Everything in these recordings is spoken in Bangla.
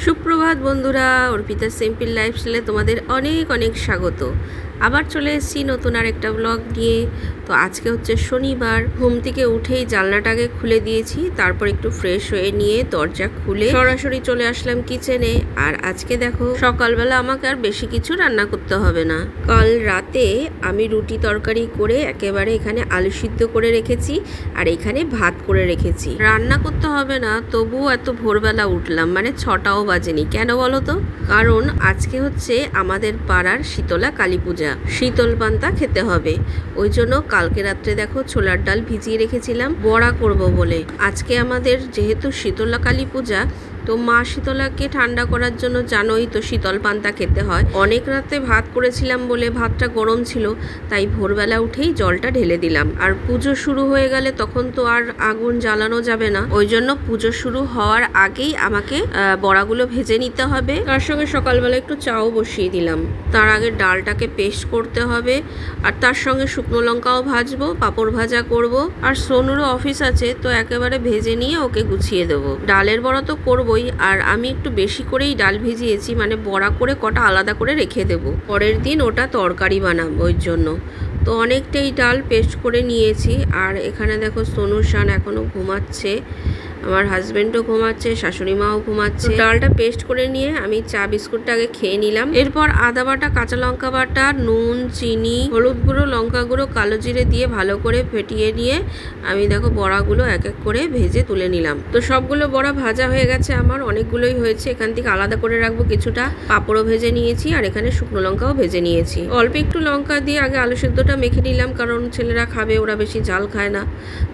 সুপ্রভাত বন্ধুরা, অর্পিতা সিম্পল লাইফস্টাইলে তোমাদের অনেক অনেক স্বাগত। আবার চলে এসেছি নতুন আর একটা ব্লগ নিয়ে। তো আজকে হচ্ছে শনিবার। ঘুম থেকে উঠেই জানলাটাকে খুলে দিয়েছি, তারপর একটু ফ্রেশ হয়ে নিয়ে দরজা খুলে সরাসরি চলে আসলাম কিচেনে। আর আজকে দেখো সকালবেলা আমাকে আর বেশি কিছু রান্না করতে হবে না। কাল রাতে আমি রুটি তরকারি করে একেবারে এখানে আলু সিদ্ধ করে রেখেছি আর এখানে ভাত করে রেখেছি। রান্না করতে হবে না, তবুও এত ভোরবেলা উঠলাম, মানে 6টাও বাজেনি। কেন বলো তো? কারণ আজকে হচ্ছে আমাদের পাড়ার শীতলা কালী পূজা, শীতল পান্তা খেতে হবে। ওই জন্য কালকে রাত্রে দেখো ছোলার ডাল ভিজিয়ে রেখেছিলাম বড়া করব বলে। আজকে আমাদের যেহেতু শীতলা কালী পূজা, তো মা শীতলাকে ঠান্ডা করার জন্য জানোই তো শীতল পান্তা খেতে হয়। অনেক রাতে ভাত করেছিলাম বলে ভাতটা গরম ছিল, তাই ভোরবেলা উঠেই জলটা ঢেলে দিলাম। আর পুজো শুরু হয়ে গেলে তখন তো আর আগুন জ্বালানো যাবে না, ওই জন্য পুজো শুরু হওয়ার আগেই আমাকে বড়াগুলো ভেজে নিতে হবে। তার সঙ্গে সকালবেলা একটু চাও বসিয়ে দিলাম। তার আগে ডালটাকে পেস্ট করতে হবে, আর তার সঙ্গে শুকনো লঙ্কাও ভাজবো, পাঁপড় ভাজা করব। আর সোনুরও অফিস আছে, তো একেবারে ভেজে নিয়ে ওকে গুছিয়ে দেবো। ডালের বড়া তো করবই, আর আমি একটু বেশি করেই ডাল ভিজিয়েছি, মানে বড়া করে কটা আলাদা করে রেখে দেবো, পরের দিন ওটা তরকারি বানাবো ওই জন্য। তো অনেকটাই ডাল পেস্ট করে নিয়েছি। আর এখানে দেখো সোনুর শান এখনো ঘুমাচ্ছে, আমার হাজবেন্ডও ঘুমাচ্ছে, শাশুড়ি মাও ঘুমাচ্ছে। ডালটা পেস্ট করে নিয়ে আমি চা বিস্কুটটা আগে খেয়ে নিলাম। এরপর আদা বাটা, কাঁচা লঙ্কা বাটা, নুন, চিনি, হলুদ গুঁড়ো, লঙ্কা গুঁড়ো, কালো জিরে দিয়ে ভালো করে ফেটিয়ে নিয়ে আমি দেখো বড়াগুলো এক এক করে ভেজে তুলে নিলাম। তো সবগুলো বড়া ভাজা হয়ে গেছে, আমার অনেকগুলোই হয়েছে। এখান থেকে আলাদা করে রাখবো কিছুটা। পাঁপড়ও ভেজে নিয়েছি, আর এখানে শুকনো লঙ্কাও ভেজে নিয়েছি। অল্প একটু লঙ্কা দিয়ে আগে আলু সিদ্ধটা মেখে নিলাম, কারণ ছেলেরা খাবে, ওরা বেশি ঝাল খায় না।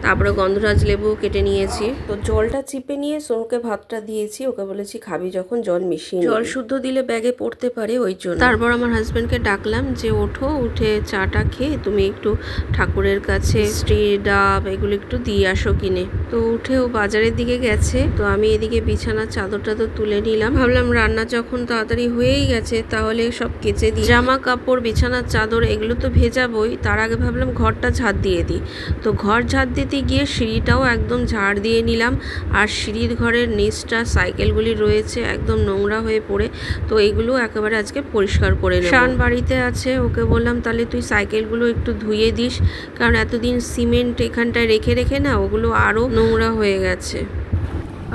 তারপরে গন্ধরাজ লেবু কেটে নিয়েছি। তো জলটা চিপে নিয়ে সোনুকে ভাতটা দিয়েছি, ওকে বলেছি খাবি যখন জল মিশিয়ে, জল শুদ্ধ দিলে ব্যাগে পড়তে পারে, ওই জন্য। তারপর আমার হাজবেন্ডকে ডাকলাম যে ওঠো, উঠে চাটা খেয়ে তুমি একটু ঠাকুরের কাছে মিষ্টি, ডাব এগুলো একটু দিয়ে আসো কিনে। তো উঠে ও বাজারের দিকে গেছে। তো আমি এদিকে বিছানার চাদরটা তো তুলে নিলাম। ভাবলাম রান্না যখন তাড়াতাড়ি হয়েই গেছে, তাহলে সব কেচে দিই। জামা কাপড়, বিছানার চাদর এগুলো তো ভেজাবই, তার আগে ভাবলাম ঘরটা ঝাড় দিয়ে দিই। তো ঘর ঝাড় দিতে গিয়ে সিঁড়িটাও একদম ঝাড় দিয়ে নিলাম। আর সিঁড়ির ঘরের নিচটা সাইকেলগুলি রয়েছে একদম নোংরা হয়ে পড়ে, তো এইগুলো একেবারে আজকে পরিষ্কার করে নেব। শান বাড়িতে আছে, ওকে বললাম তাহলে তুই সাইকেলগুলো একটু ধুয়ে দিস, কারণ এতদিন সিমেন্ট এখানটায় রেখে রেখে না ওগুলো আরও নোংরা হয়ে গেছে।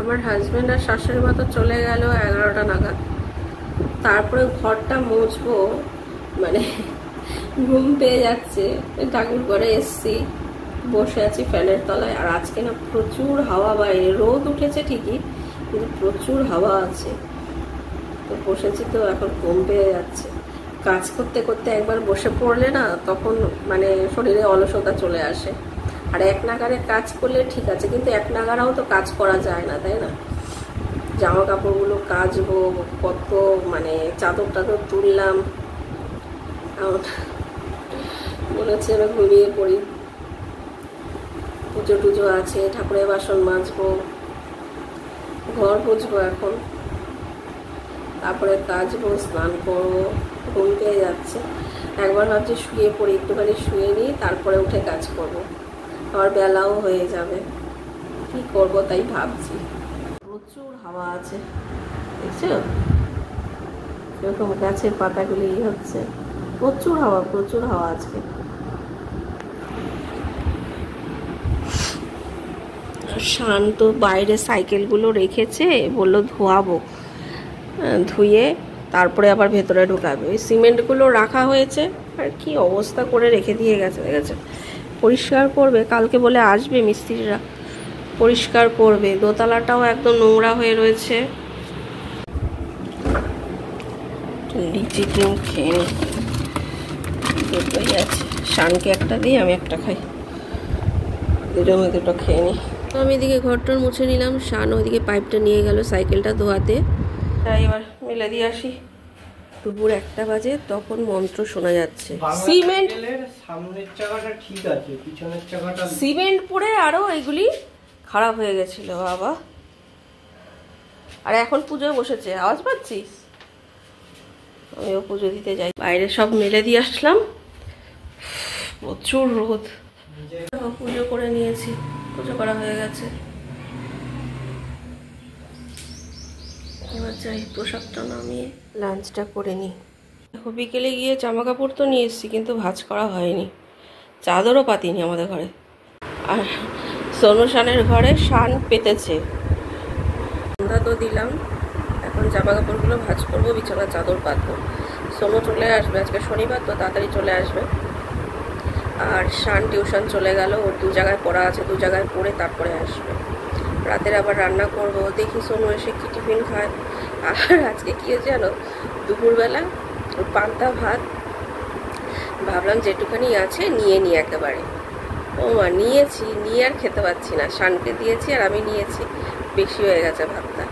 আমার হাজব্যান্ড আর শাশুড়ি মা তো চলে গেল 11টা নাগাদ। তারপরে ঘরটা মুছবো, মানে ঘুম পেয়ে যাচ্ছে। ঠাকুর ঘরে এসছি, বসে আছি ফ্যানের তলায়। আর আজকে না প্রচুর হাওয়া বাইরে, রোদ উঠেছে ঠিকই, কিন্তু প্রচুর হাওয়া আছে। তো বসেছি, তো এখন ঘুম পেয়ে যাচ্ছে। কাজ করতে করতে একবার বসে পড়লে না, তখন মানে শরীরে অলসতা চলে আসে। আর এক নাগারে কাজ করলে ঠিক আছে, কিন্তু এক নাগারাও তো কাজ করা যায় না, তাই না? জামা কাপড়গুলো কাচবো, কত মানে চাদর টাদর তুললাম, মনে হচ্ছে আমি ঘুমিয়ে পড়ি। পুজো টুজো আছে, ঠাকুরের বাসন মাজবো, ঘর মুছবো এখন, তারপরে কাচবো, স্নান করবো। ঘুম পেয়ে যাচ্ছে। একবার ভাবছি শুয়ে পড়ি, একটুখানি শুয়ে নিই, তারপরে উঠে কাজ করবো। আবার বেলাও হয়ে যাবে, কি করব তাই ভাবছি। প্রচুর হাওয়া আছে, দেখছো এরকম গাছের পাতাগুলি হচ্ছে। প্রচুর হাওয়া, প্রচুর হাওয়া আজকে। শান্ত বাইরে সাইকেলগুলো রেখেছে, বললো ধোয়াবো, ধুয়ে তারপরে আবার ভেতরে ঢোকাবে। ওই সিমেন্টগুলো রাখা হয়েছে, আর কি অবস্থা করে রেখে দিয়ে গেছে, দেখেছে? পরিষ্কার করবে, কালকে বলে আসবে মিস্ত্রিরা, পরিষ্কার করবে। দোতলাটাও একদম নোংরা হয়ে রয়েছে। লিচি ক্রিম খেয়ে নি, দুটোই আছে। শানকে একটা দিই, আমি একটা খাই, দুটো খেয়ে নিই। তো আমি এদিকে ঘরটার মুছে নিলাম, শান ওইদিকে পাইপটা নিয়ে গেল সাইকেলটা ধোয়াতে। তাই এবার মেলে দিয়ে আসি। দুপুর 1টা বাজে, তখন মন্ত্র শোনা যাচ্ছে। সিমেন্ট সামনের চাকাটা ঠিক আছে, পিছনের চাকাটা সিমেন্ট পড়ে আরো এগুলি খারাপ হয়ে গেছিল বাবা। আর এখন পুজো বসেছে, আওয়াজ পাচ্ছিস? আমিও পুজো দিতে যাই। বাইরে সব মেলে দিয়ে আসলাম, প্রচুর রোদ। পুজো করে নিয়েছি, পুজো করা হয়ে গেছে। এবার যাই পোশাকটা নামিয়ে লাঞ্চটা করে নিই। দেখো বিকেলে গিয়ে জামা কাপড় তো নিয়ে এসেছি, কিন্তু ভাঁজ করা হয়নি, চাদরও পাতিনি আমাদের ঘরে। আর সোনু শানের ঘরে শান পেতেছে, সন্ধ্যা তো দিলাম, এখন জামা কাপড়গুলো ভাঁজ করবো, বিছানার চাদর পাতবো। সোনু চলে আসবে, আজকে শনিবার তো তাড়াতাড়ি চলে আসবে। আর শান টিউশন চলে গেল, ওর 2 জায়গায় পড়া আছে, 2 জায়গায় পড়ে তারপরে আসবে। রাতের আবার রান্না করব, দেখি সোনু এসে কি টিফিন খায়। আর আজকে কী হয়েছে জানো, দুপুরবেলা পান্তা ভাত ভাবলাম যেটুখানি আছে নিয়ে নিই একেবারে। ও মা, নিয়েছি, নিয়ে আর খেতে পারছি না। শানকে দিয়েছি আর আমি নিয়েছি, বেশি হয়ে গেছে ভাতটা।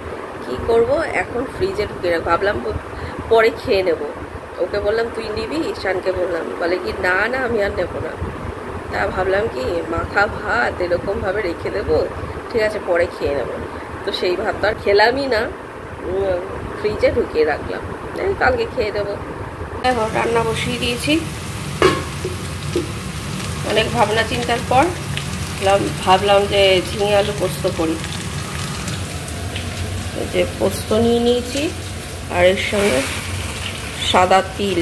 কি করব এখন, ফ্রিজে ঢুকে রাখ, ভাবলাম পরে খেয়ে নেব। ওকে বললাম তুই নিবি, শানকে বললাম, বলে কি না না আমি আর নেবো না। তা ভাবলাম কি মাখা ভাত এরকমভাবে রেখে দেবো, ঠিক আছে পরে খেয়ে নেব। তো সেই ভাত তো আর খেলামই না, ফ্রিজে ঢুকিয়ে রাখলাম, কালকে খেয়ে দেবো। দেখো রান্না বসিয়ে দিয়েছি। অনেক ভাবনা চিন্তার পর ভাবলাম যে ঝিঙে আলু পোস্ত করি। যে পোস্ত নিয়ে নিয়েছি, আর এর সঙ্গে সাদা তিল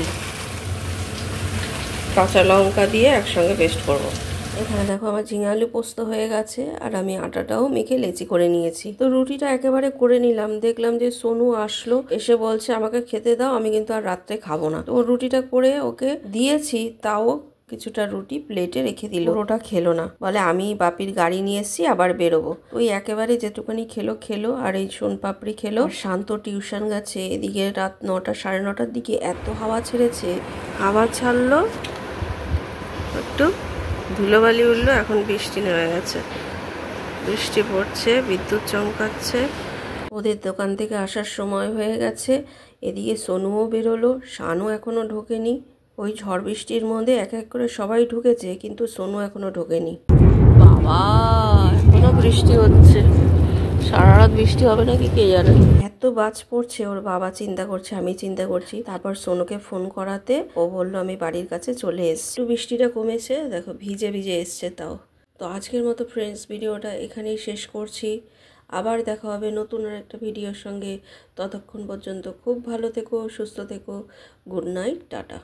কাঁচা লঙ্কা দিয়ে একসঙ্গে পেস্ট করব। এখানে দেখো আমার ঝিঙে আলু পোস্ত হয়ে গেছে, আর আমি আটাটাও মেখে লেচি করে নিয়েছি। তো রুটিটা একেবারে করে নিলাম, দেখলাম যে সোনু আসলো, এসে বলছে আমাকে খেতে দাও, আমি কিন্তু আর রাত্রে খাবো না। তো রুটিটা করে ওকে দিয়েছি, তাও কিছুটা রুটি প্লেটে রেখে দিল, ওটা খেলো না, বলে আমি বাপির গাড়ি নিয়ে এসছি আবার বেরোবো। ওই একেবারে যেটুকুনি খেলো। আর এই সোনপাপড়ি খেলো। শান্ত টিউশন গেছে, এদিকে রাত 9টা 9:30টার দিকে এত হাওয়া ছেড়েছে, হাওয়া ছাড়লো, একটু ধুলোবালি উঠলো, এখন বৃষ্টি নেমে গেছে, বৃষ্টি পড়ছে, বিদ্যুৎ চমকাচ্ছে। ওদের দোকান থেকে আসার সময় হয়ে গেছে। এদিকে সোনুও বেরোলো, শানও এখনো ঢোকেনি। ওই ঝড় বৃষ্টির মধ্যে এক এক করে সবাই ঢুকেছে, কিন্তু সোনু এখনো ঢোকেনি। বাবা, এখনো বৃষ্টি হচ্ছে, সারা রাত বৃষ্টি হবে নাকি কে জানে। এত বাজ পড়ছে, ওর বাবা চিন্তা করছে, আমি চিন্তা করছি। তারপর সোনুকে ফোন করাতে ও বললো আমি বাড়ির কাছে চলে এসছি। একটু বৃষ্টিটা কমেছে, দেখো ভিজে ভিজে এসছে তাও। তো আজকের মতো ফ্রেন্ডস ভিডিওটা এখানেই শেষ করছি। আবার দেখা হবে নতুন আর একটা ভিডিওর সঙ্গে। ততক্ষণ পর্যন্ত খুব ভালো থেকো, সুস্থ থেকো। Good night, tata.